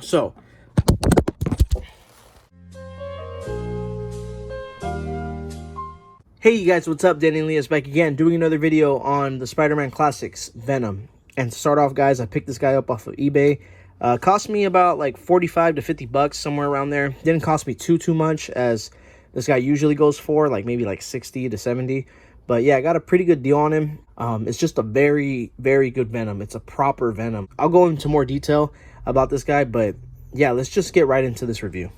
So hey you guys, what's up? Danny and Leah's back again doing another video on the Spider-Man Classics Venom. And to start off, guys, I picked this guy up off of eBay. Cost me about like 45 to 50 bucks, somewhere around there. Didn't cost me too much, as this guy usually goes for like maybe like 60 to 70. But yeah, I got a pretty good deal on him. It's just a very good Venom. It's a proper Venom. I'll go into more detail about this guy, but yeah, let's just get right into this review.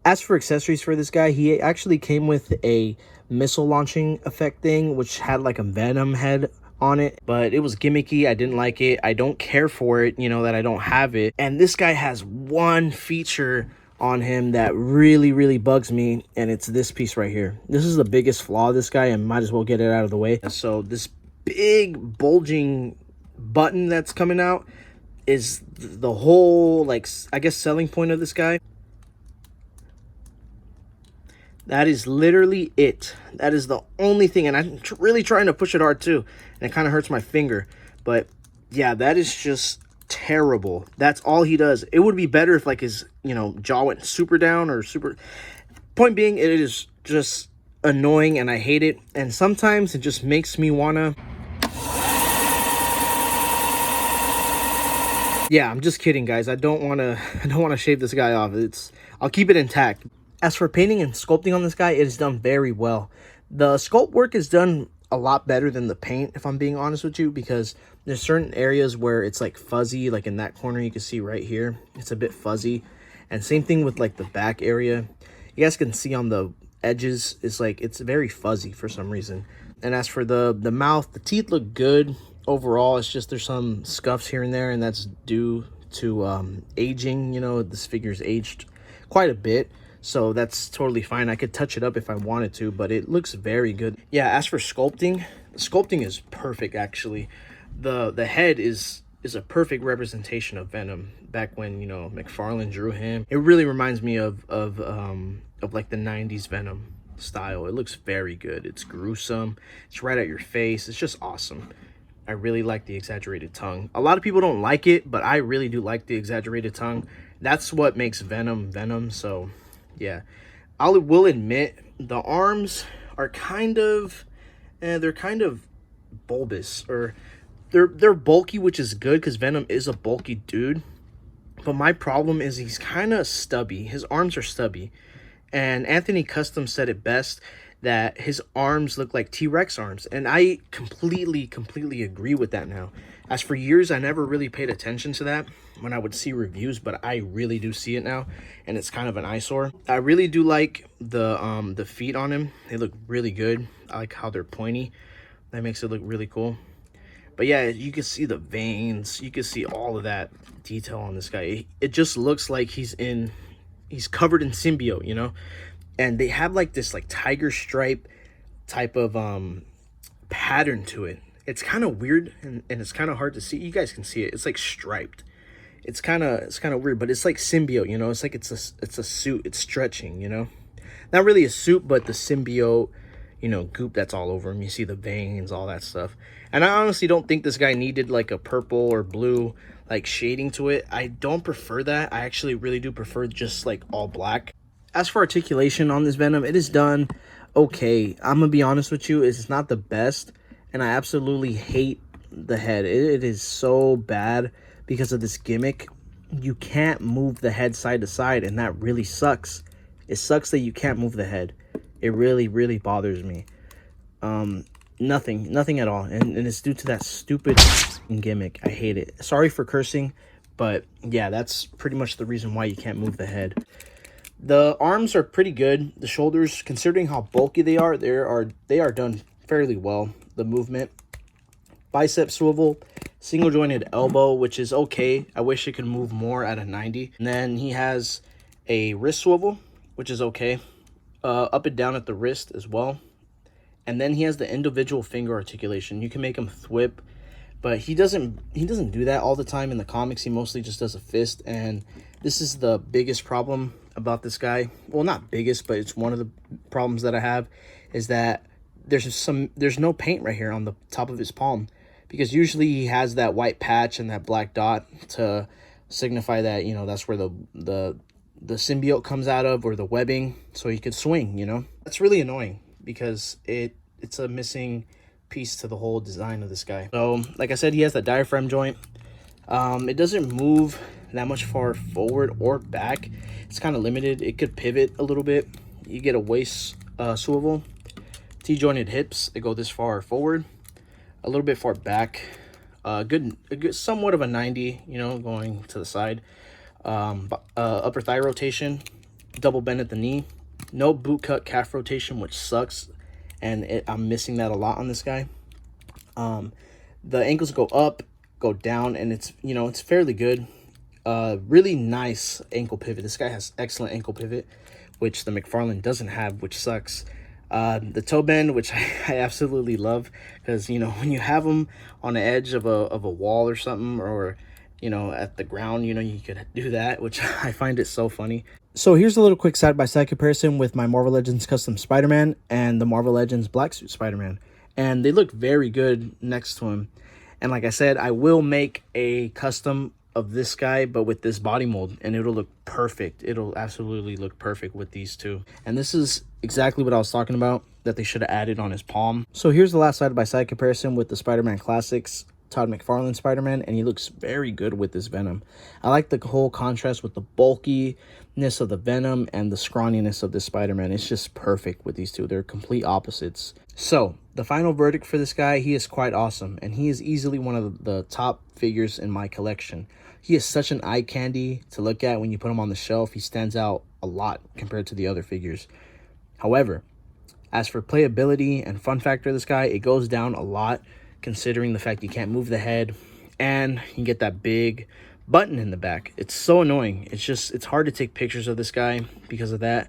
As for accessories for this guy, he actually came with a missile launching effect thing, which had like a Venom head on it, but it was gimmicky. I didn't like it. I don't care for it, you know, that I don't have it. And this guy has one feature on him that really bugs me, and it's this piece right here. This is the biggest flaw of this guy, and might as well get it out of the way. So this big bulging button that's coming out is the whole, like, I guess, selling point of this guy. That is literally it. That is the only thing. And I'm really trying to push it hard too. And it kind of hurts my finger. But yeah, that is just terrible. That's all he does. It would be better if like his, you know, jaw went super down or super. Point being, it is just annoying and I hate it. And sometimes it just makes me wanna. Yeah, I'm just kidding, guys. I don't wanna shave this guy off. I'll keep it intact. As for painting and sculpting on this guy, it is done very well. The sculpt work is done a lot better than the paint, if I'm being honest with you, because there's certain areas where it's like fuzzy, like in that corner you can see right here. It's a bit fuzzy. And same thing with like the back area. You guys can see on the edges, it's very fuzzy for some reason. And as for the mouth, the teeth look good overall. It's just there's some scuffs here and there, and that's due to aging. You know, this figure's aged quite a bit. So that's totally fine. I could touch it up if I wanted to, but it looks very good. Yeah, as for sculpting, the sculpting is perfect actually. The head is a perfect representation of Venom back when, you know, McFarlane drew him. It really reminds me of like the 90s Venom style. It looks very good. It's gruesome. It's right at your face. It's just awesome. I really like the exaggerated tongue. A lot of people don't like it, but I really do like the exaggerated tongue. That's what makes Venom Venom. So yeah, I will admit the arms are kind of, they're kind of bulbous, or they're bulky, which is good because Venom is a bulky dude. But my problem is he's kind of stubby. His arms are stubby, and Anthony Custom said it best that his arms look like T-Rex arms, and I completely agree with that now. As for years, I never really paid attention to that when I would see reviews, but I really do see it now, and it's kind of an eyesore. I really do like the feet on him. They look really good. I like how they're pointy. That makes it look really cool. But yeah, you can see the veins. You can see all of that detail on this guy. It just looks like he's covered in symbiote, you know? And they have like this like tiger stripe type of pattern to it. It's kind of weird, and it's kind of hard to see. You guys can see it. It's like striped. It's kind of weird, but it's like symbiote, you know? It's like it's a suit. It's stretching, you know? Not really a suit, but the symbiote, you know, goop that's all over him. You see the veins, all that stuff. And I honestly don't think this guy needed like a purple or blue like shading to it. I don't prefer that. I actually really do prefer just like all black. As for articulation on this Venom, it is done okay. I'm gonna be honest with you, it's not the best, and I absolutely hate the head. It is so bad because of this gimmick. You can't move the head side to side, and that really sucks. It sucks that you can't move the head. It really bothers me. Nothing at all, and it's due to that stupid gimmick. I hate it. Sorry for cursing, but yeah, that's pretty much the reason why you can't move the head. The arms are pretty good. The shoulders, considering how bulky they are done fairly well. The movement, bicep swivel, single jointed elbow, which is okay. I wish it could move more at a 90. And then he has a wrist swivel, which is okay. Up and down at the wrist as well. And then he has the individual finger articulation. You can make him thwip, but he doesn't do that all the time in the comics. He mostly just does a fist, and this is the biggest problem about this guy. Well, not biggest, but it's one of the problems that I have, is that there's no paint right here on the top of his palm, because usually he has that white patch and that black dot to signify that, you know, that's where the symbiote comes out of, or the webbing, so he could swing, you know. That's really annoying because it's a missing piece to the whole design of this guy. So like I said, he has the diaphragm joint. It doesn't move that much far forward or back. It's kind of limited. It could pivot a little bit. You get a waist swivel, T-jointed hips. They go this far forward, a little bit far back. A good somewhat of a 90, you know, going to the side. Upper thigh rotation, double bend at the knee, no boot cut calf rotation, which sucks, and I'm missing that a lot on this guy. The ankles go up, go down, and it's, you know, it's fairly good. Really nice ankle pivot. This guy has excellent ankle pivot, which the McFarlane doesn't have, which sucks. The toe bend, which I absolutely love, because, you know, when you have them on the edge of a wall or something, or, you know, at the ground, you know, you could do that, which I find it so funny. So here's a little quick side-by-side comparison with my Marvel Legends custom Spider-Man and the Marvel Legends Black Suit Spider-Man, and they look very good next to him. And like I said, I will make a custom of this guy, but with this body mold, and it'll look perfect. It'll absolutely look perfect with these two. And this is exactly what I was talking about, that they should have added on his palm. So here's the last side-by-side comparison with the Spider-Man Classics Todd McFarlane Spider-Man, and he looks very good with this Venom. I like the whole contrast with the bulkiness of the Venom and the scrawniness of this Spider-Man. It's just perfect with these two. They're complete opposites. So the final verdict for this guy, he is quite awesome, and he is easily one of the top figures in my collection. He is such an eye candy to look at when you put him on the shelf. He stands out a lot compared to the other figures. However, as for playability and fun factor of this guy, it goes down a lot, considering the fact you can't move the head, and you get that big button in the back. It's so annoying. It's hard to take pictures of this guy because of that,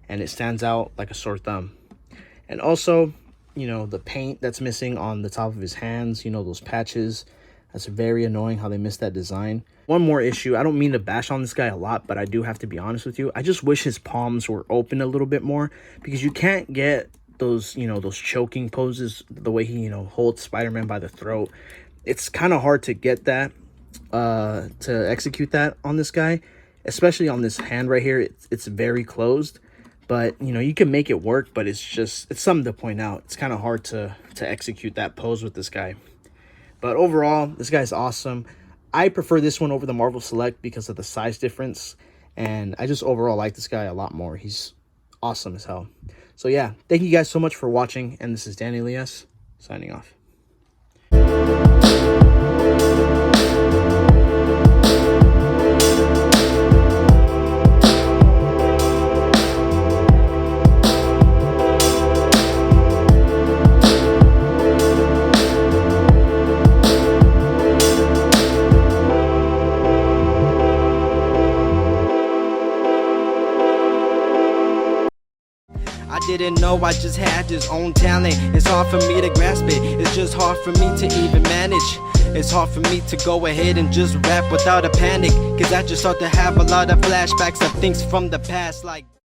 and it stands out like a sore thumb. And also, you know, the paint that's missing on the top of his hands, you know, those patches, that's very annoying how they missed that design. One more issue, I don't mean to bash on this guy a lot, but I do have to be honest with you. I just wish his palms were open a little bit more, because you can't get those, you know, those choking poses, the way he, you know, holds Spider-Man by the throat. It's kind of hard to get that, to execute that on this guy, especially on this hand right here. It's very closed, but, you know, you can make it work, but it's something to point out. It's kind of hard to execute that pose with this guy. But overall, this guy's awesome. I prefer this one over the Marvel Select because of the size difference, and I just overall like this guy a lot more. He's awesome as hell. So yeah, thank you guys so much for watching, and this is Danny Elias signing off. I didn't know I just had this own talent. It's hard for me to grasp it. It's just hard for me to even manage. It's hard for me to go ahead and just rap without a panic, cause I just start to have a lot of flashbacks of things from the past, like